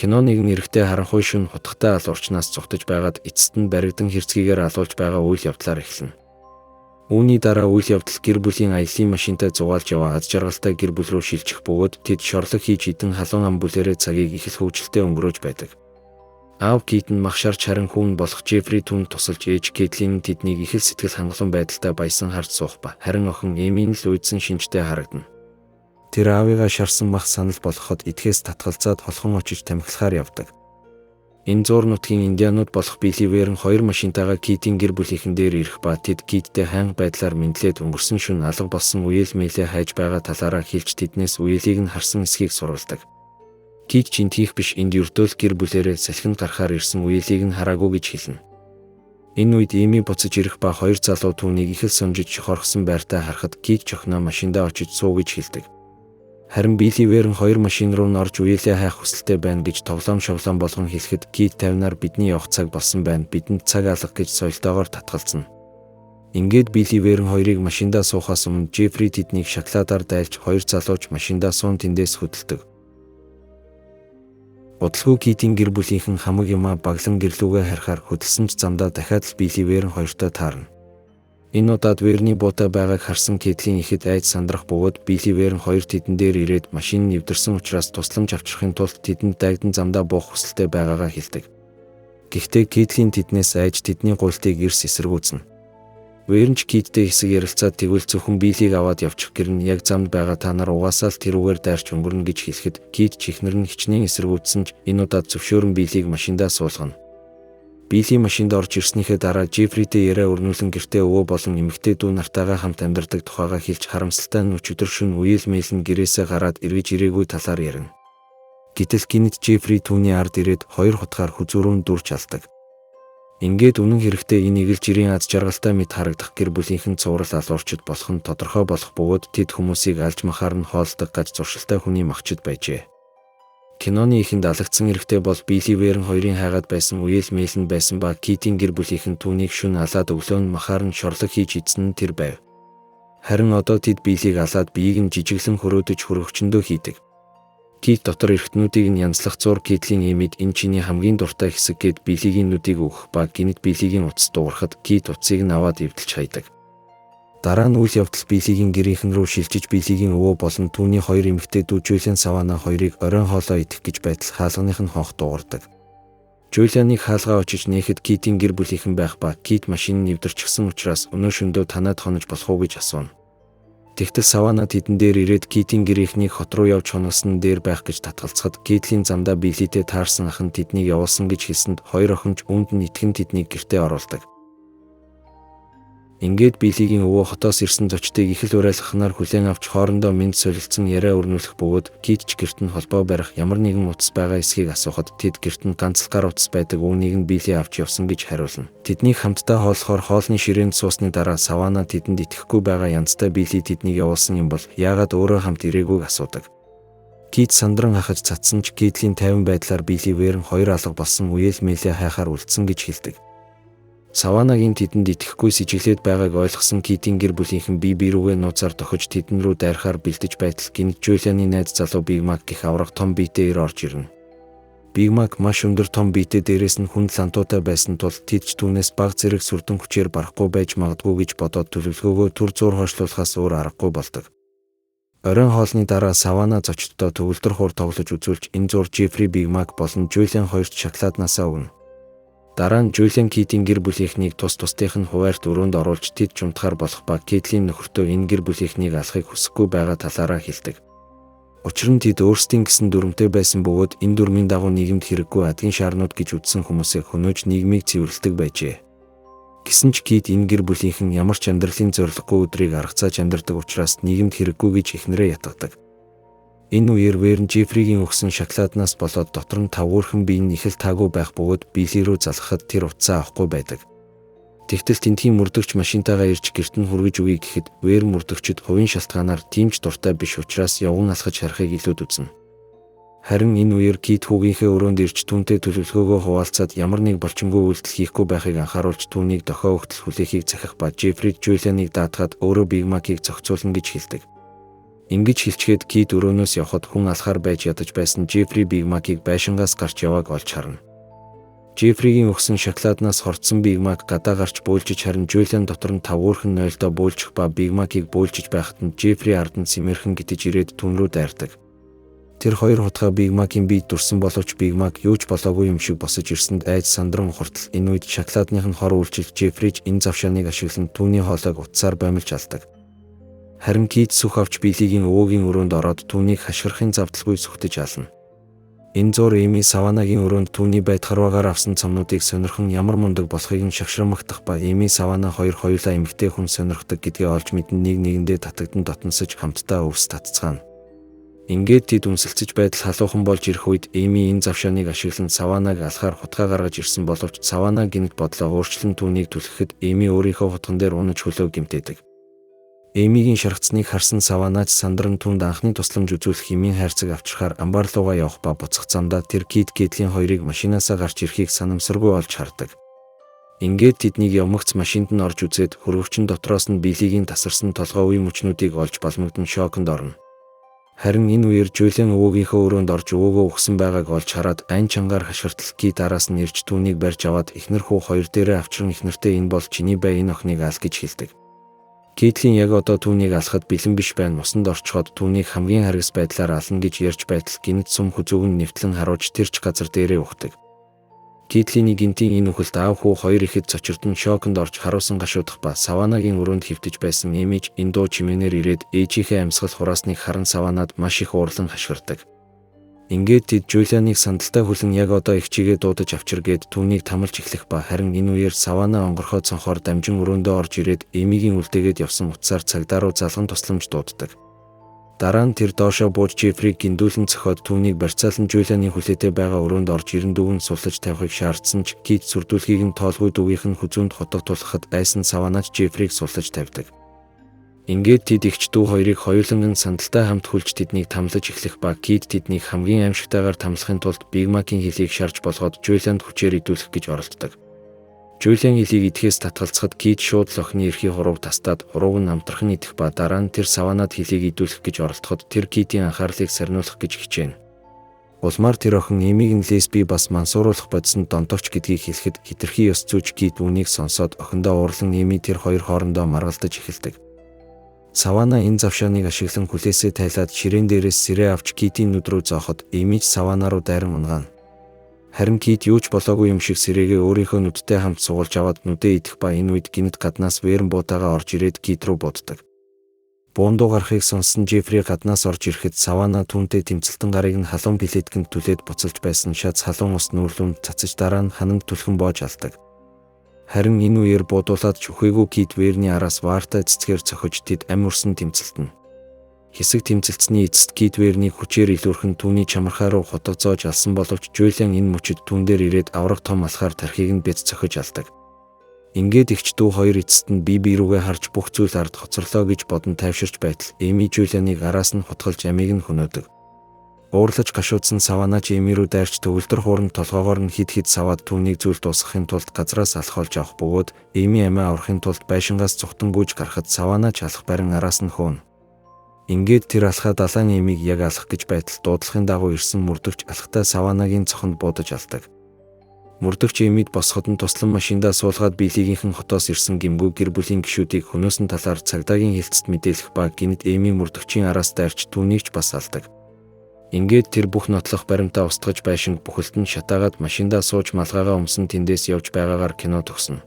Киноныг нэрхтээ харанхуй шөнө хутгатай ал урчнаас цугтаж байгаад эцэст нь баригдан хэрцгийгээр алуулж байгаа үйл явдлаар эхэлнэ. Үүний дараа үйл явдал гэр бүлийн аяллаа машинтай зугаалж яваа аз жаргалтай гэр бүл рүү шилжих бөгөөд тэд шорлог хийж идэн халуун ам бүлээрээ цагийг их л хөвгөлтэй өнгөрөөж байдаг. Аав Кит нь махшаар чаран хүүн болох Жеффри түнд тусалж ээж Кейтлин тэднийг их л сэтгэл хангалуун байдалтай баясан харж суух ба харин охин Эмийн л үйдсэн шинжтэй харагдана. Тэр аавыгаа шарсан мах санал болгоход эдгээс татгалзаад холхон очиж тамхилахаар явдаг. Энэ зуур нутгийн индианууд болох Биливерн хоёр машинтайгаа Китийн гэр бүлийнхэн дээр ирэх ба тэд Киттэй хайнга байдлаар мэдлээд өнгөрсөн шөнө алга болсон үеэл мэлээ хайж байгаа талаараа хэлж тэднээс үеэлийг нь харсан эсхийг сурвалдаг. Кит чинь тийх биш энд өртөөл гэр бүлээрээ салхинд гарахаар ирсэн үеэлийг нь хараагүй гэж хэлнэ. Энэ үед Эми буцаж ирэх ба хоёр залуу түүнийг их л сомжиж шохорхсон байртай харахад Кит чохноо машиндаа очиж суу гэж хэлдэг. Харин Биливерн хоёр машин руу норж үеэлээ хайх хүсэлтэй байна гэж тоглоом шоглоом болгон хэлэхэд Кит 50-аар бидний явах цаг болсон байна. Бидэнд цаг алга гэж соёлтойгоор татгалзна. Ингээд Биливерн хоёрыг машиндаа суухаас өмнө Жеффри тэднийг шоколадаар дайлж хоёр залууч машиндаа суун тэндээс хөдөлдөг. Удалгүй Китийн гэр бүлийнхэн хамаг юмаа баглан гэрлүүгээ харахаар хөдөлсөн ч замдаа дахиад л Биливерн хоёртой таарна. Энэ удаад Верний буутай байгааг харсан Кейтлин ихэд айж сандрах бөгөөд Биливерн хоёр тэдэн дээр ирээд машин нэвдэрсэн учраас тусламж авчрахын тулд тэдэнд дайгдан замдаа буух хүсэлтэй байгаагаа хэлдэг. Гэхдээ Кейтлин тэднээс айж тэдний гуйлтыг эрс эсэргүүцнэ. Верн ч Киттэй хэсэг ярилцаад тэгвэл зөвхөн Билийг аваад явчих гэрн яг замд байгаа та нар угаасаа л тэрүүгээр дайрч өнгөрнө гэж хэлэхэд Кит чихнэр нь хичнээн эсэргүүцсэн ч энэ удаад зөвшөөрөн Билийг машиндаа суулгана. Били машинд орж ирснийхээ дараа Жеффритэй яриа өрнүүлэн гэртээ өвөө болон эмэгтэй дүү нартайгаа хамт амьдардаг тухайгаа хэлж харамсалтай нь өчигдөр шөнө үеэл мэйл нь гэрээсээ гараад эргэж ирээгүй талаар ярина. Гэтэл гинт Жеффри түүний ард ирээд хоёр хутгаар хүзүүрүүн дүүрч алдаг. Ингээд үнэн хэрэгтээ энийг л жирийн аз жаргалтай мэд харагдах гэр бүлийнхэн цуврал алуурчид болох нь тодорхой болох бөгөөд тэд хүмүүсийг алж махаар нь хоолдог гаж зуршилтай хүний махчид байжээ. Киноны ихэнд алагдсан эрэгтэй бол Биливерн хоёрын хайгаад байсан үеэл мэйлэнд байсан ба Китийн гэр бүлийнхэн түүнийг шөнө алаад өглөө нь махаар нь шорлог хийж идсэн нь тэр байв. Харин одоо тэд Билийг алаад биеийг нь жижиглэн хөрөөдөж хөргөгчөндөө хийдэг. Кит дотор эргэтнүүдийг нь янзлах зур Кейтлин Эмид энэ чиний хамгийн дуртай хэсэг гэд Билигийн нүдийг өгөх ба гинт Билигийн утас дуурахад Кит утсыг нь аваад эвдэлж хайдаг. Дараа нь үйл явдал Билигийн гэрийнхэн рүү шилжиж Билигийн өвөө болон түүний хоёр эмэгтэй дүү Жулиан Савана хоёрыг оройн хоолоо идэх гэж байтал хаалганых нь хонх дуугардаг. Жулианыг хаалгаа очиж нээхэд Китийн гэр бүлийнхэн байх ба Кит машин нэвдэрчихсэн учраас өнөө шөндөө танаад хонож болох уу гэж асууна. Тэгтэл Савана тэдэн дээр ирээд Китийн гэрийнхнийг хот руу явж хоногсон дээр байх гэж татгалцахад Кейтлин замдаа Билитэй таарсан ах нь тэднийг явуулсан гэж хэлсэнд хоёр охин ч үүнд нь итгэн тэднийг гэртээ оруулдаг. Ингээд Билигийн өвөө хотоос ирсэн зочдыг их л урайлгахнаар хүлээн авч хоорондоо мэд солилцсон яриа өрнүүлэх бөгөөд Кит ч гэрт нь холбоо барих ямар нэгэн утас байгаа эсхийг асуухад тэд гэрт нь ганц л гар утас байдаг үүнийг нь Били авч явсан гэж хариулна. Тэднийг хамтдаа хооллохоор хоолны ширээнд суусны дараа Савана тэдэнд итгэхгүй байгаа янзтай Били тэднийг явуулсан юм бол яагаад өөрөө хамт ирээгүйг асуудаг. Кит сандран хахаж цацсан ч Кейтлин 50 байдлаар Биливерн хоёр алга болсон үеэл мэлээ хайхаар үлдсэн гэж хэлдэг. Саванагийн тэдэнд итгэхгүй сэжиглээд байгааг ойлгосон Китийн гэр бүлийнхэн бие рүүгээ нууцаар дохиж тэдэн рүү дайрахаар бэлдэж байтал гинт Жулианы найз залуу Биг Мак гэх авраг том биетэй ир орж ирнэ. Биг Мак маш өндөр том биетэй дээрээс нь хүн лантуутай байсан тул тэд ч түүнээс бага зэрэг сүрдэн хүчээр барахгүй байж магадгүй гэж бодоод төлөвлөгөөгөө түр зуур хойшлуулахаас өөр аргагүй болдог. Оройн хоолны дараа Савана зочдтой төгөлдөр хуур тоглож үзүүлж энэ зур Жеффри Биг Мак болон Жулиан хоёрт шоколаднасаа өгнө. Дараа нь Жулиан Китийн гэр бүлийнхнийг тус тусдынх нь хуваарьт өрөөнд оруулж тэд чумдахаар болох ба Кейтлин нөхөртөө энэ гэр бүлийнхнийг алахыг хүсэхгүй байгаа талаараа хэлдэг. Учир нь тэд өөрсдийн гэсэн дүрмтэй байсан бөгөөд энэ дүрмийн дагуу нийгэмд хэрэггүй адгийн шаарнууд гэж үзсэн хүмүүсээ хөнөөж нийгмийг цэвэрлэдэг байжээ. Гэсэн ч Кит энэ гэр бүлийнхэн ямар ч амьдралын зориггүй өдрийг аргацааж амьдардаг учраас нийгэмд хэрэггүй гэж ихнэрээ ятгадаг. Энэ үеэр Верн Жеффригийн өгсөн шоколаднаас болоод дотор нь тавгуурхан бие нь их л таагүй байх бөгөөд Били рүү залгахад тэр утсаа авахгүй байдаг. Тэгтэл тентхийн мөрдөгч машинтайгаа ирж гэрт нь хүргэж өгье гэхэд Верн мөрдөгчд хувийн шалтгаанаар тиймч дуртай биш учраас явган алхаж харахыг илүүд үзнэ. Харин энэ үеэр Кит хүүгийнхээ өрөөнд ирж түүнтэй төлөвлөгөөгөө хуваалцаад ямар нэг болчингүй үйлдэл хийхгүй байхыг анхааруулж түүнийг дохио өгтөл хүлээхийг захих ба Жеффрид Жулианыг даатгаад өөрөө Биг Макийг зохицуулна гэж хэлдэг. Ингэж хэлчихэд Кит өрөөнөөс явхад хүн алхаар байж ядаж байсан Жеффри Биг Макийг байшингаас гарч явааг олж харна. Жеффригийн өгсөн шоколаднаас хорцсон Биг Мак гадаа гарч бөөлжиж харин Жулиан дотор нь 5 өөрхөн нойлдоо бөөлжих ба Биг Макийг бөөлжиж байхад нь Жеффри ард нь симэрхэн гитэж ирээд түн рүү дайрдаг. Тэр хоёр хутгаа Биг Макийн биед дүрсэн боловч Биг Мак юу ч болоогүй юм шиг босож ирсэнд айж сандран ухартал энэ үед шоколадных нь хор үйлчилж Жеффриж энэ завшааныг ашиглан түүний хоолойг утсаар баймилж алдаг. Харин Кит сүх авч Билигийн өвөөгийн өрөөнд ороод түүнийг хашгирахын завдалгүй сүхтэж ална. Энэ зур Эми Саванагийн өрөөнд түүний байд харваагаар авсан цомнуудыг сонирхон ямар мундаг болохыг нь шагшрамагдах ба Эми Савана хоёулаа эмэгтэй хүн сонирхдаг гэдгээ олж мэдэн нэг нэгэндээ татагдан дотносож хамтдаа өвс татцгаана. Ингээд тэд үнсэлцэж байдал халуухан болж ирэх үед Эми энэ завшааныг ашиглан Саванаг алхаар хутгаа гаргаж ирсэн боловч Савана гинт бодлоо өөрчлөн түүнийг түлхэхэд Эми өөрийнхөө хутган дээр унаж хөлөө гэмтээдэг. Эмигийн шаргацныг харсан Саванач сандран түнд анхны тусламж үзүүлэх хэмээн хайрцаг авчирхаар амбар руугаа явах ба буцах замдаа тэр Китлийн хоёрыг машинаасаа гарч ирэхийг санамсаргүй олж хардаг. Ингээд тэднийг явмагц машинд нь орж үзээд хөргөвчин дотроос нь Билигийн тасарсан толгой үе мөчнүүдийг олж балмагдан шоконд орно. Харин энэ үеэр Жулиан өвөөгийнхөө өрөөнд орж өвөөгөө өгсөн байгааг олж хараад айн чангаар хашгиртал Кит араас нь ирж түүнийг барьж аваад эхнэр хүү хоёр дээрээ авчран эхнэртээ энэ бол чиний бай энэ охиныг ал гэж хэлдэг. Китлийн яг одоо түүнийг алхахад бэлэн биш байна мосонд орчход түүнийг хамгийн харгас байдлаар ална гэж ярьж байтал гинт сум хүзүүг нь нэвтлэн харуулж тэрч газар дээрээ ухдаг. Китлийн гинтийн энэ үхэлд аав хүү хоёр ихэд цочирдон шоконд орж харуулсан гашуудах ба Саванагийн өрөөнд хөвтөж байсан Эмиж энэ дуу чимээнээр ирээд ээжийнхээ амьсгал хураасныг харан Саванад маш их уурлан хашгирдаг. Ингээд тэд Жулианыг сандалтай хүлэн яг одоо их чигээ дуудаж авчир гээд түүнийг тамалж эхлэх ба харин энэ үеэр Савана онгорхой цонхоор дамжин өрөөндөө орж ирээд Эмигийн үлдээгээд явсан утсаар цагдаа руу залган тусламж дууддаг. Дараа нь тэр доошоо бууж Жеффриг гиндүүлэн цохиод түүнийг барьцаалан Жулианы хүлээтэй байгаа өрөөнд орж ирэн дүүгэн суллаж тавихыг шаардсан ч Кит сүрдүүлхийг нь тоолгүй дүүгийнх нь хүзүүнд хотог тулахад айсан Саванач Жеффриг суллаж тавьдаг. Ингээд тэд эгч дүү хоёрыг хоёуланг нь сандалтай хамт хүлж тэднийг тамлаж эхлэх ба Кит тэднийг хамгийн аимшигтайгаар тамлахын тулд Биг Макийн хөлийг шарж болгоод Жулианд хүчээр идүүлэх гэж оролддог. Жулиан хөлийг идэхээс татгалзахад Кит шууд л охины эрхий хурууг тастаад хурууг нь амтрах нь идэх ба дараа нь тэр Саванад хөлийг идүүлэх гэж оролдоход тэр Китийн анхаарлыг сарниулах гэж хичээнэ. Улмаар тэр охин Эмиг нь лесби бас мансууруулах бодисонд донтовч гэдгийг хэлэхэд хитрхи ёс зүйч Кит үүнийг сонсоод охиндоо уурлан Эми тэр хоёр хоорондоо маргалдаж эхэлдэг. Савана энэ завшааныг ашиглан хүлээсээ тайлаад ширээн дээрээс сэрээ авч Китийн нүд рүү зооход Эмиж Савана руу дайран унгаана. Харин Кит юу ч болоогүй юм шиг сэрээгээ өөрийнхөө нүдтэй хамт сугалж аваад нүдээ идэх ба энэ үед гинт гаднаас вэрэн буутаага орж ирээд Кит рүү буддаг. Буундуу гарахыг сонссон Жеффри гаднаас орж ирэхэд Савана түүнтэй тэмцэлтэн гарыг нь халуун билеткэнд түлээд буцалж байсан шат халуун ус нүүрлүүнд цацаж дараа нь хананд түлхэн боож алдаг. Харин энэ үеэр буудуулаад чүхээгүй Кит вэрний араас ваартай цэцгээр цохиж тэд ам өрсөн тэмцэлтэн. Хэсэг тэмцэлцний эцэст Кит вэрнийг хүчээр илүүрхэн түүний чамархаа руу хотог зоож алсан боловч Жулиан энэ мөчөд түүн дээр ирээд авраг том алхаар тархийг нь бяц цохиж алдаг. Ингээд эгч дүү хоёр эцэст нь бие рүүгээ харж бүх зүйл ард хоцорлоо гэж бодон тайвширч байтал Эми Жулианыг араас нь хутгалж амийг нь хөнөөдөг. Уурлаж гашуудсан Саванач Эми рүү дайрч төвлөр хуурн толгоогоор нь хид саваад түүнийг зүйл дуусгахын тулд газраас алах болж авах бөгөөд Эми амиа аврахын тулд байшингаас зүхтэн гүйж гарахад Саванач алах барин араас нь хөөн. Ингээд тэр алхаа далайн Эмиг яг алах гэж байтал дуудлагын дагуу ирсэн мөрдөгч алхтаа Саванагийн цохонд буудаж алдаг. Мөрдөгч Эмид босоход нь туслан машиндаа суулгаад Билигийнхэн хотоос ирсэн гимгүү гэр бүлийн гишүүдийг хөнөөсөн талаар цагдаагийн хэлцэд мэдээлэх ба гинт Эми мөрдөгчийн араас дайрч түүнийг ч бас алдаг. Ингээд тэр бүх нотлох баримтаа устгаж байшинг бүхэлд нь шатаагаад машиндаа сууж малгайгаа өмсөн тэндээс явж байгаагаар кино төгснө.